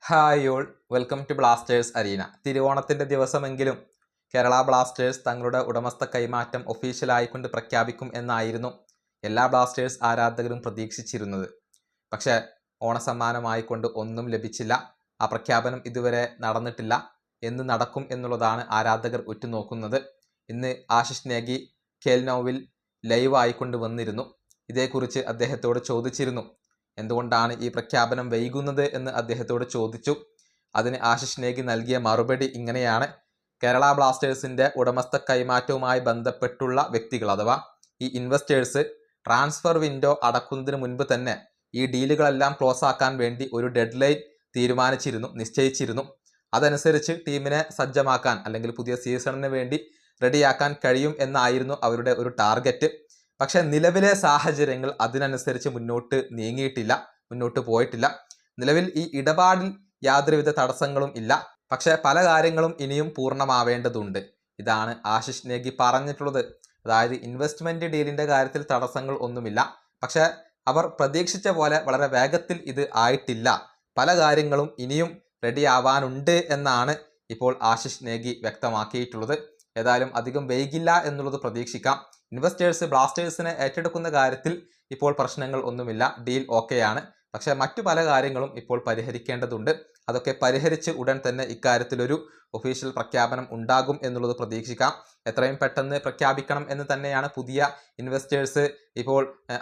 Hi all, welcome to Blasters Arena. തിരുവോണത്തിൻ്റെ ദിവസമെങ്കിലും Kerala Blasters തങ്ങളുടെ ഉടമസ്ഥ കൈമാറ്റം ഒഫീഷ്യലായിക്കൊണ്ട് പ്രഖ്യാപിക്കും എന്നായിരുന്നു എല്ലാ ബ്ലാസ്റ്റേഴ്സ് ആരാധകരും പ്രതീക്ഷിച്ചിരുന്നത്. പക്ഷേ ഓണസമ്മാനമായിക്കൊണ്ട് ഒന്നും ലഭിച്ചില്ല. ആ പ്രഖ്യാപനം ഇതുവരെ നടന്നിട്ടില്ല. എന്ന് നടക്കും എന്നുള്ളതാണ് ആരാധകർ ഉറ്റുനോക്കുന്നത്. ഇന്ന് ആശിഷ് നേഗി കേൽനോവിൽ ലൈവ് ആയിക്കൊണ്ട് വന്നിരുന്നു. ഇതേക്കുറിച്ച് അദ്ദേഹത്തോട് ചോദിച്ചിരുന്നു. എന്തുകൊണ്ടാണ് ഈ പ്രഖ്യാപനം വൈകുന്നത് എന്ന് അദ്ദേഹത്തോട് ചോദിച്ചു. അതിന് ആശിഷ് നേഗി നൽകിയ മറുപടി ഇങ്ങനെയാണ്: കേരള ബ്ലാസ്റ്റേഴ്സിൻ്റെ ഉടമസ്ഥ കൈമാറ്റവുമായി ബന്ധപ്പെട്ടുള്ള വ്യക്തികൾ അഥവാ ഈ ഇൻവെസ്റ്റേഴ്സ് ട്രാൻസ്ഫർ വിൻഡോ അടക്കുന്നതിന് മുൻപ് തന്നെ ഈ ഡീലുകളെല്ലാം ക്ലോസ് ആക്കാൻ വേണ്ടി ഒരു ഡെഡ് ലൈൻ നിശ്ചയിച്ചിരുന്നു. അതനുസരിച്ച് ടീമിനെ സജ്ജമാക്കാൻ അല്ലെങ്കിൽ പുതിയ സീസണിന് വേണ്ടി റെഡിയാക്കാൻ കഴിയും എന്നായിരുന്നു അവരുടെ ഒരു ടാർഗറ്റ്. പക്ഷെ നിലവിലെ സാഹചര്യങ്ങൾ അതിനനുസരിച്ച് മുന്നോട്ട് പോയിട്ടില്ല. നിലവിൽ ഈ ഇടപാടിൽ യാതൊരുവിധ തടസ്സങ്ങളും ഇല്ല. പക്ഷെ പല കാര്യങ്ങളും ഇനിയും പൂർണ്ണമാവേണ്ടതുണ്ട്. ഇതാണ് ആശിഷ് നേഗി പറഞ്ഞിട്ടുള്ളത്. അതായത് ഇൻവെസ്റ്റ്മെന്റ് ഡീലിന്റെ കാര്യത്തിൽ തടസ്സങ്ങൾ ഒന്നുമില്ല. പക്ഷെ അവർ പ്രതീക്ഷിച്ച പോലെ വളരെ വേഗത്തിൽ ഇത് ആയിട്ടില്ല. പല കാര്യങ്ങളും ഇനിയും റെഡി ആവാനുണ്ട് എന്നാണ് ഇപ്പോൾ ആശിഷ് നേഗി വ്യക്തമാക്കിയിട്ടുള്ളത്. ഏതായാലും അധികം വൈകില്ല എന്നുള്ളത് പ്രതീക്ഷിക്കാം. ഇൻവെസ്റ്റേഴ്സ് ബ്ലാസ്റ്റേഴ്സിനെ ഏറ്റെടുക്കുന്ന കാര്യത്തിൽ ഇപ്പോൾ പ്രശ്നങ്ങൾ ഒന്നുമില്ല. ഡീൽ ഓക്കെയാണ്. പക്ഷേ മറ്റു പല കാര്യങ്ങളും ഇപ്പോൾ പരിഹരിക്കേണ്ടതുണ്ട്. അതൊക്കെ പരിഹരിച്ച് ഉടൻ തന്നെ ഇക്കാര്യത്തിലൊരു ഒഫീഷ്യൽ പ്രഖ്യാപനം ഉണ്ടാകും എന്നുള്ളത് പ്രതീക്ഷിക്കാം. എത്രയും പെട്ടെന്ന് പ്രഖ്യാപിക്കണം എന്ന് തന്നെയാണ് പുതിയ ഇൻവെസ്റ്റേഴ്സ് ഇപ്പോൾ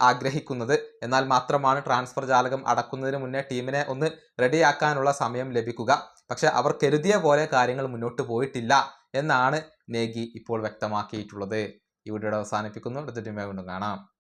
ആഗ്രഹിക്കുന്നത്. എന്നാൽ മാത്രമാണ് ട്രാൻസ്ഫർ ജാലകം അടക്കുന്നതിന് മുന്നേ ടീമിനെ ഒന്ന് റെഡിയാക്കാനുള്ള സമയം ലഭിക്കുക. പക്ഷെ അവർ കരുതിയ പോലെ കാര്യങ്ങൾ മുന്നോട്ട് പോയിട്ടില്ല എന്നാണ് നേഗി ഇപ്പോൾ വ്യക്തമാക്കിയിട്ടുള്ളത്. ഈ വീഡിയോ അവസാനിപ്പിക്കുന്നു. അടുത്ത വീണ്ടും കാണാം.